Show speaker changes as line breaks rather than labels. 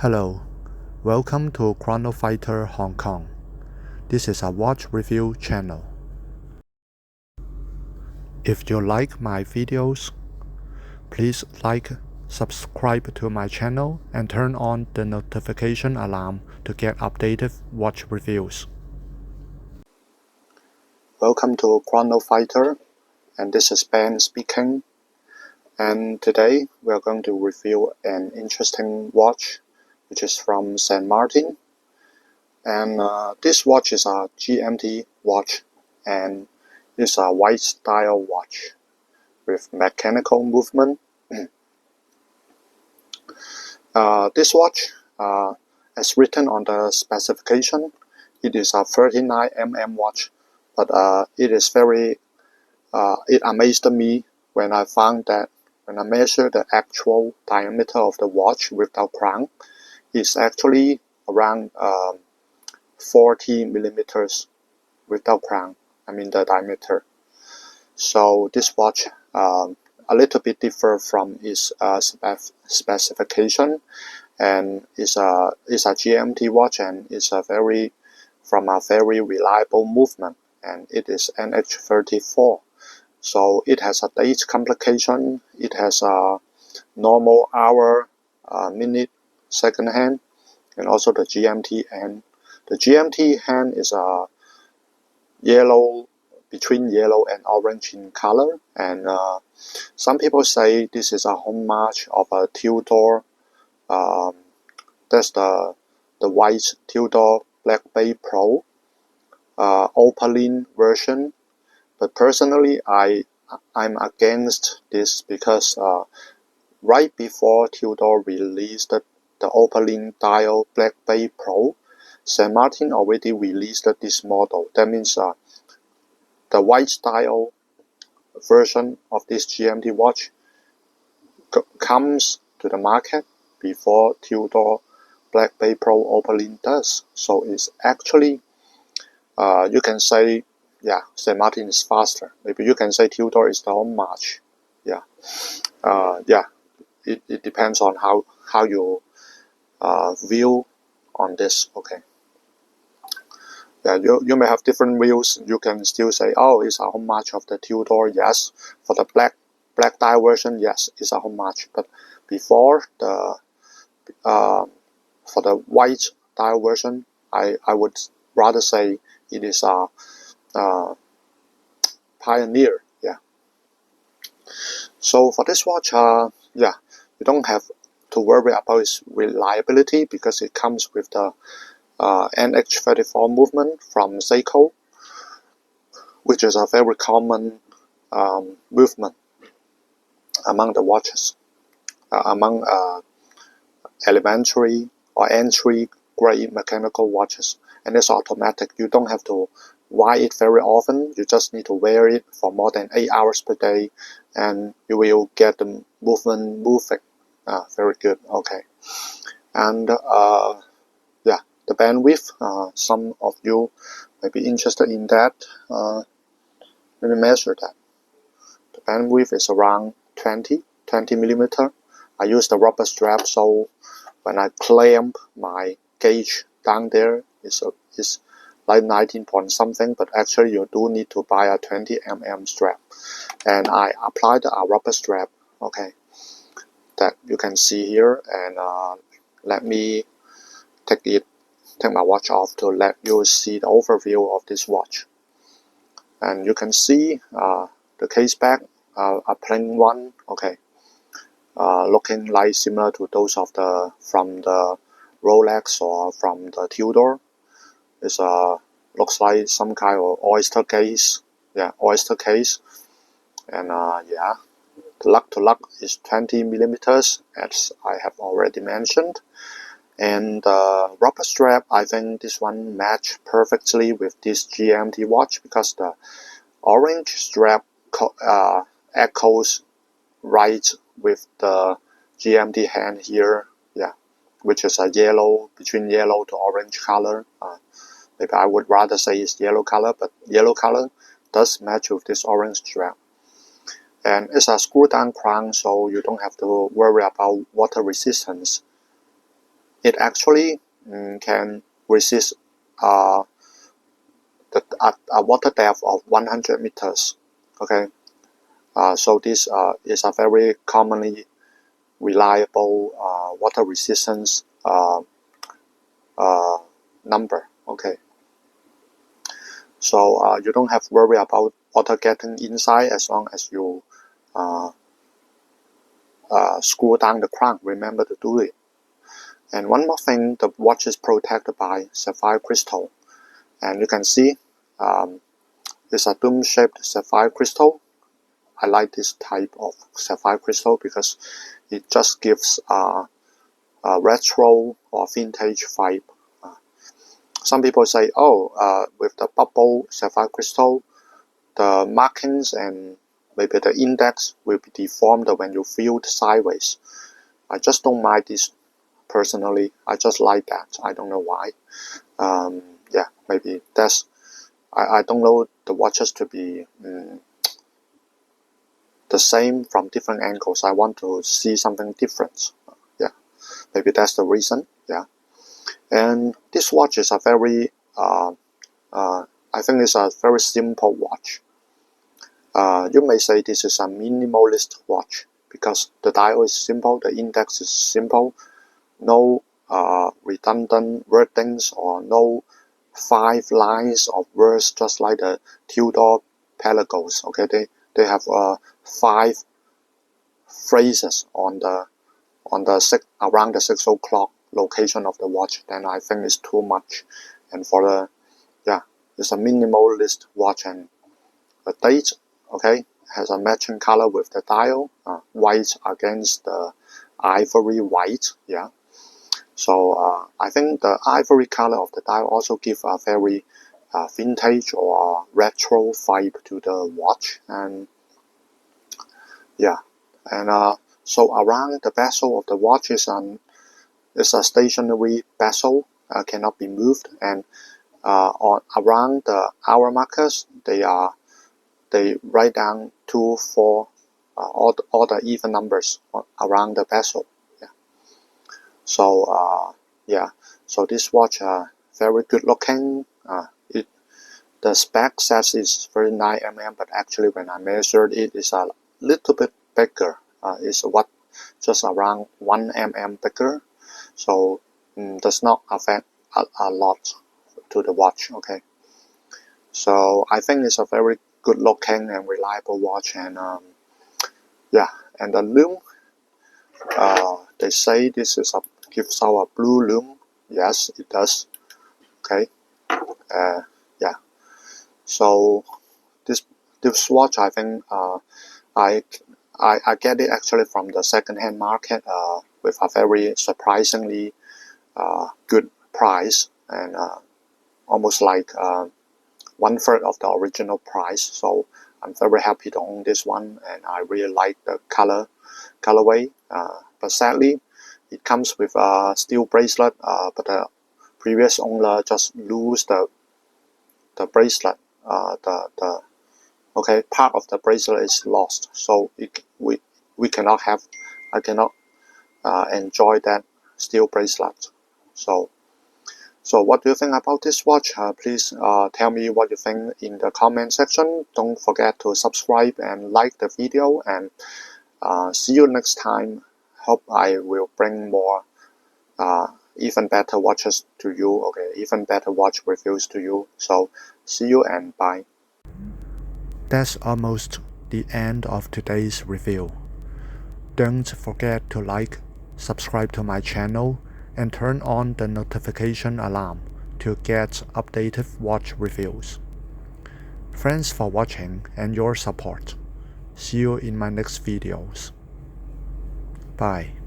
Hello, welcome to Chrono Fighter Hong Kong. This is a watch review channel. If you like my videos, please like, subscribe to my channel and turn on the notification alarm to get updated watch reviews. Welcome to Chrono Fighter, and this is Ben speaking. And today we are going to review an interesting watch, which is from St. Martin. And this watch is a GMT watch, and it's a white style watch with mechanical movement. This watch, as written on the specification, it is a 39mm watch, but it amazed me when I found that when I measured the actual diameter of the watch without crown, it's actually around 40 millimeters without crown. I mean the diameter. So this watch a little bit differ from its specification, and is a GMT watch, and it's from a very reliable movement, and it is NH34. So it has a date complication. It has a normal hour, minute, second hand, and also the GMT hand. The GMT hand is a yellow, between yellow and orange in color, and some people say this is a homage of a Tudor. That's the white Tudor Black Bay Pro opaline version. But personally, I'm against this because right before Tudor released the opaline dial Black Bay Pro, St. Martin already released this model. That means the white style version of this GMT watch comes to the market before Tudor Black Bay Pro opaline does. So it's actually, you can say, yeah, St. Martin is faster. Maybe you can say Tudor is the homage. Yeah, it depends on how you view on this. Okay. Yeah, you may have different views. You can still say, oh, it's a homage of the Tudor. Yes, for the black dial version, yes, it's a homage. But before the for the white dial version, I would rather say it is a pioneer. Yeah. So for this watch, yeah, you don't have to worry about its reliability because it comes with the NH34 movement from Seiko, which is a very common movement among the watches, among elementary or entry grade mechanical watches, and it's automatic. You don't have to wire it very often. You just need to wear it for more than 8 hours per day, and you will get the movement moving. Very good. Okay, and yeah, the bandwidth. Some of you may be interested in that. Let me measure that. The bandwidth is around 20 millimeter. I use the rubber strap, so when I clamp my gauge down there, it's like 19 point something, but actually you do need to buy a 20mm strap. And I applied a rubber strap, okay, that you can see here, and let me take my watch off to let you see the overview of this watch. And you can see the case back, a plain one, okay, looking like similar to those of from the Rolex or from the Tudor. It's looks like some kind of oyster case, yeah, oyster case, and yeah, the lug to lug is 20 millimeters, as I have already mentioned. And the rubber strap, I think this one matched perfectly with this GMT watch because the orange strap echoes right with the GMT hand here, yeah, which is a yellow, between yellow to orange color. Maybe I would rather say it's yellow color, but yellow color does match with this orange strap. And it's a screw down crown, so you don't have to worry about water resistance. it actually can resist at a water depth of 100 meters. Okay, so this is a very commonly reliable water resistance number. Okay, so you don't have to worry about water getting inside as long as you screw down the crank. Remember to do it. And one more thing, the watch is protected by sapphire crystal, and you can see it's a dome-shaped sapphire crystal. I like this type of sapphire crystal because it just gives a retro or vintage vibe. Some people say, oh, with the bubble sapphire crystal, the markings and maybe the index will be deformed when you feel it sideways. I just don't mind this personally. I just like that. I don't know why. Yeah, maybe that's. I don't know the watches to be the same from different angles. I want to see something different. Yeah, maybe that's the reason. Yeah, and this watch is a very. I think it's a very simple watch. You may say this is a minimalist watch because the dial is simple, the index is simple, no redundant wordings or no 5 lines of words just like the Tudor Pelagos. Okay, they have 5 phrases on the around the 6 o'clock location of the watch. Then I think it's too much. And for the it's a minimalist watch, and the date has a matching color with the dial, white against the ivory white. Yeah. So I think the ivory color of the dial also gives a very vintage or retro vibe to the watch. And yeah, and so around the bezel of the watch is a stationary bezel, cannot be moved, and on around the hour markers they write down 2, 4, all the even numbers around the bezel. Yeah. So so this watch very good looking. The spec says it's 39 mm, but actually when I measured it, it's a little bit bigger. It's just around 1 mm bigger. So does not affect a lot to the watch. Okay. So I think it's a very good looking and reliable watch, and and the lume, they say this is gives out a blue lume. Yes, it does. Okay, yeah. So this watch, I think I get it actually from the second-hand market with a very surprisingly good price, and almost like 1/3 of the original price. So I'm very happy to own this one, and I really like the colorway. But sadly, it comes with a steel bracelet. But the previous owner just lose the bracelet. Part of the bracelet is lost, so we cannot have. I cannot enjoy that steel bracelet. So what do you think about this watch? Please tell me what you think in the comment section. Don't forget to subscribe and like the video, and see you next time. Hope I will bring more even better watches to you. Okay, even better watch reviews to you. So see you and bye.
That's almost the end of today's review. Don't forget to like, subscribe to my channel, and turn on the notification alarm to get updated watch reviews. Thanks for watching and your support. See you in my next videos. Bye.